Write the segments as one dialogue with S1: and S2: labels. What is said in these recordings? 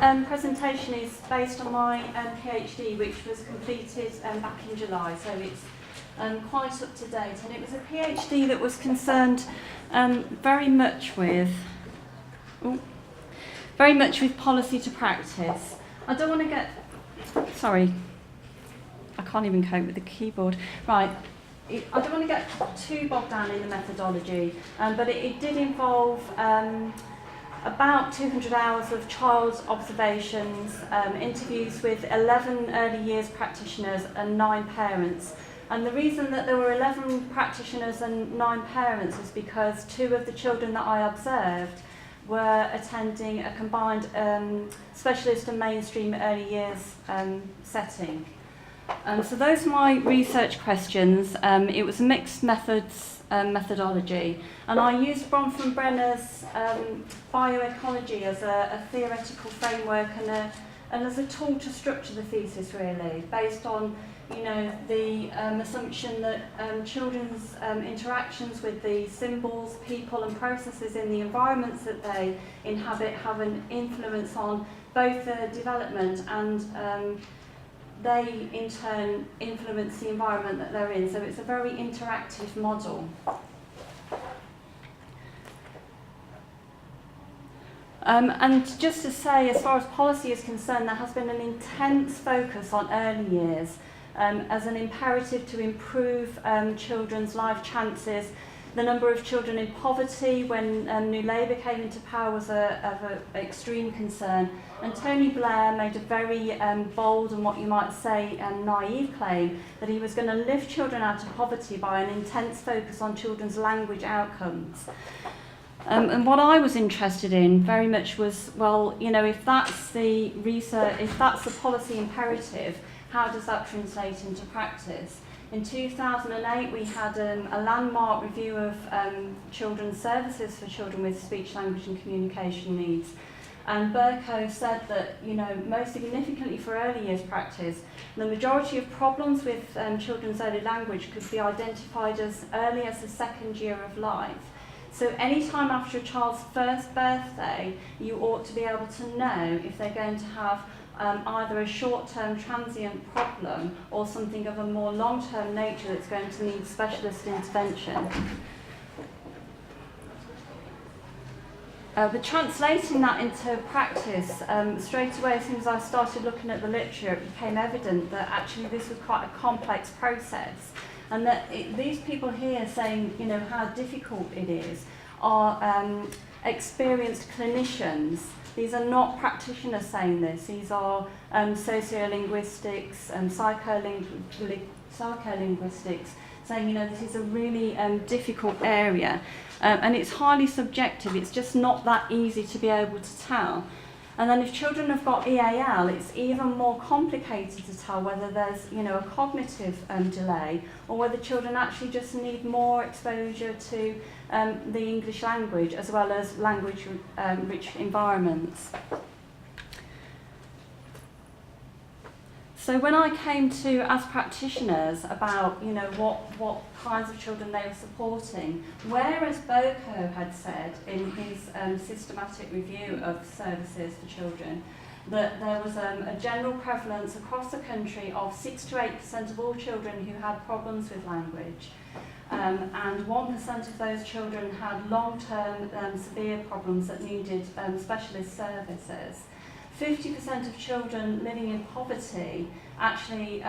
S1: presentation is based on my PhD, which was completed back in July, so it's quite up to date. And it was a PhD that was concerned very much with policy to practice. I don't want to get, sorry, I can't even cope with the keyboard. Right, I don't want to get too bogged down in the methodology, but it did involve about 200 hours of child observations, interviews with 11 early years practitioners and 9 parents. And the reason that there were 11 practitioners and 9 parents was because 2 of the children that I observed were attending a combined specialist and mainstream early years setting. So those are my research questions. It was a mixed methods methodology, and I used Bronfenbrenner's bioecology as a theoretical framework and as a tool to structure the thesis, really, based on the assumption that children's interactions with the symbols, people and processes in the environments that they inhabit have an influence on both their development and they in turn influence the environment that they're in. So it's a very interactive model. And just to say, as far as policy is concerned, there has been an intense focus on early years as an imperative to improve children's life chances. The number of children in poverty when New Labour came into power was of extreme concern. And Tony Blair made a very bold and what you might say naive claim that he was going to lift children out of poverty by an intense focus on children's language outcomes. And what I was interested in very much was, well, if that's the research, if that's the policy imperative, how does that translate into practice? In 2008, we had a landmark review of children's services for children with speech, language and communication needs. And Berko said that, most significantly for early years practice, the majority of problems with children's early language could be identified as early as the 2nd year of life. So any time after a child's first birthday, you ought to be able to know if they're going to have either a short-term transient problem or something of a more long-term nature that's going to need specialist intervention. But translating that into practice, straight away as soon as I started looking at the literature, it became evident that actually this was quite a complex process, and that these people here saying, how difficult it is, are experienced clinicians. These are not practitioners saying this. These are sociolinguistics and psycholinguistics saying, this is a really difficult area. And it's highly subjective. It's just not that easy to be able to tell. And then if children have got EAL, it's even more complicated to tell whether there's, a cognitive delay or whether children actually just need more exposure to the English language as well as language-rich environments. So when I came to ask practitioners about, what kinds of children they were supporting, whereas Berko had said in his systematic review of services for children that there was a general prevalence across the country of 6 to 8% of all children who had problems with language, and 1% of those children had long-term severe problems that needed specialist services. 50% of children living in poverty actually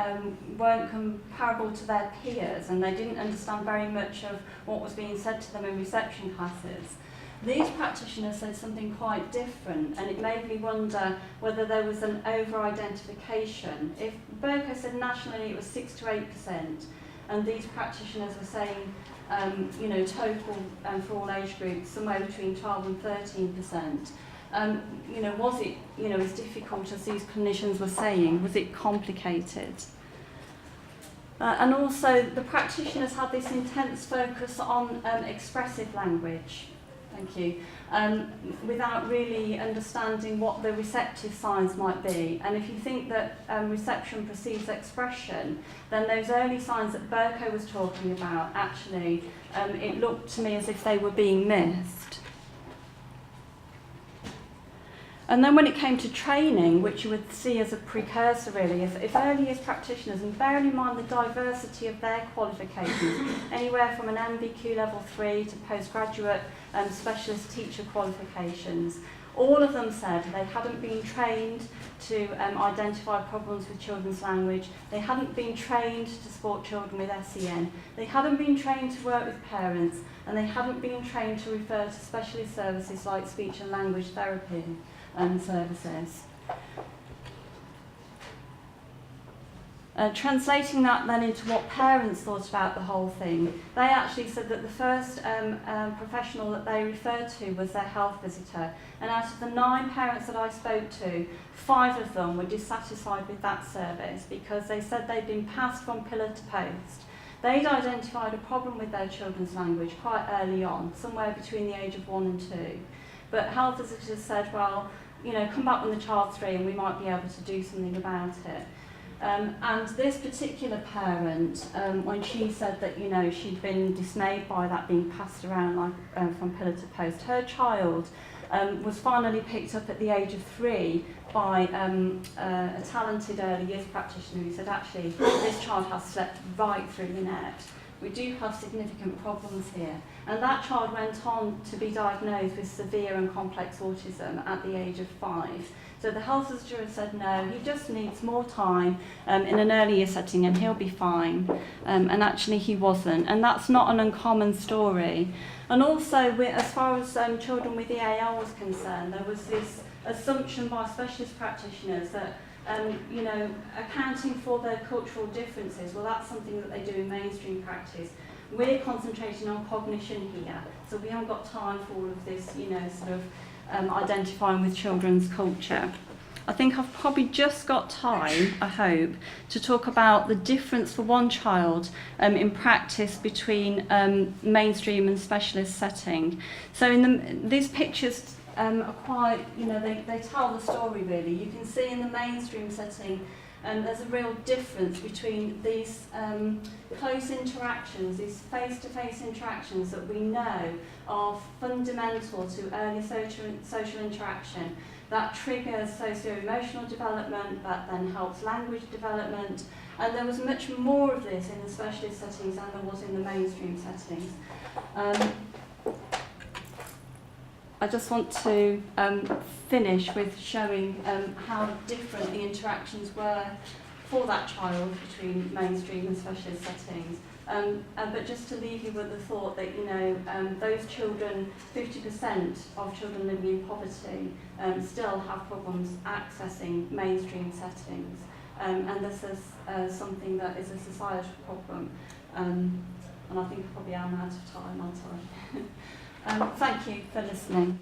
S1: weren't comparable to their peers, and they didn't understand very much of what was being said to them in reception classes. These practitioners said something quite different, and it made me wonder whether there was an over-identification. If Berko said nationally it was 6 to 8%, and these practitioners were saying, total for all age groups, somewhere between 12 and 13%. Was it, as difficult as these clinicians were saying? Was it complicated? And also, the practitioners had this intense focus on expressive language, thank you, without really understanding what the receptive signs might be. And if you think that reception precedes expression, then those early signs that Berko was talking about, actually, it looked to me as if they were being missed. And then when it came to training, which you would see as a precursor really, if early years practitioners, and bearing in mind the diversity of their qualifications, anywhere from an MVQ level 3 to postgraduate specialist teacher qualifications, all of them said they hadn't been trained to identify problems with children's language, they hadn't been trained to support children with SEN, they hadn't been trained to work with parents, and they hadn't been trained to refer to specialist services like speech and language therapy services. Translating that then into what parents thought about the whole thing, they actually said that the first professional that they referred to was their health visitor, and out of the 9 parents that I spoke to, 5 of them were dissatisfied with that service because they said they'd been passed from pillar to post. They'd identified a problem with their children's language quite early on, somewhere between the age of 1 and 2. But health visitors said, well, you know, come back when the child's 3 and we might be able to do something about it. And this particular parent, when she said that, you know, she'd been dismayed by that being passed around like from pillar to post, her child was finally picked up at the age of 3 by a talented early years practitioner who said, actually, this child has slept right through the net. We do have significant problems here. And that child went on to be diagnosed with severe and complex autism at the age of 5. So the health visitor said, no, he just needs more time in an earlier setting and he'll be fine. And actually he wasn't. And that's not an uncommon story. And also, as far as children with EAL was concerned, there was this assumption by specialist practitioners that you know, accounting for their cultural differences, well, that's something that they do in mainstream practice. We're concentrating on cognition here, so we haven't got time for all of this, you know, sort of identifying with children's culture. I think I've probably just got time, I hope, to talk about the difference for one child in practice between mainstream and specialist setting. So these pictures are quite, you know, they tell the story really. You can see in the mainstream setting there's a real difference between these close interactions, these face-to-face interactions that we know are fundamental to early social interaction, that triggers socio-emotional development, that then helps language development, and there was much more of this in the specialist settings than there was in the mainstream settings. I just want to finish with showing how different the interactions were for that child between mainstream and specialist settings. But just to leave you with the thought that, you know, those children, 50% of children living in poverty still have problems accessing mainstream settings. And this is something that is a societal problem. And I think I probably am out of time, aren't I? Thank you for listening.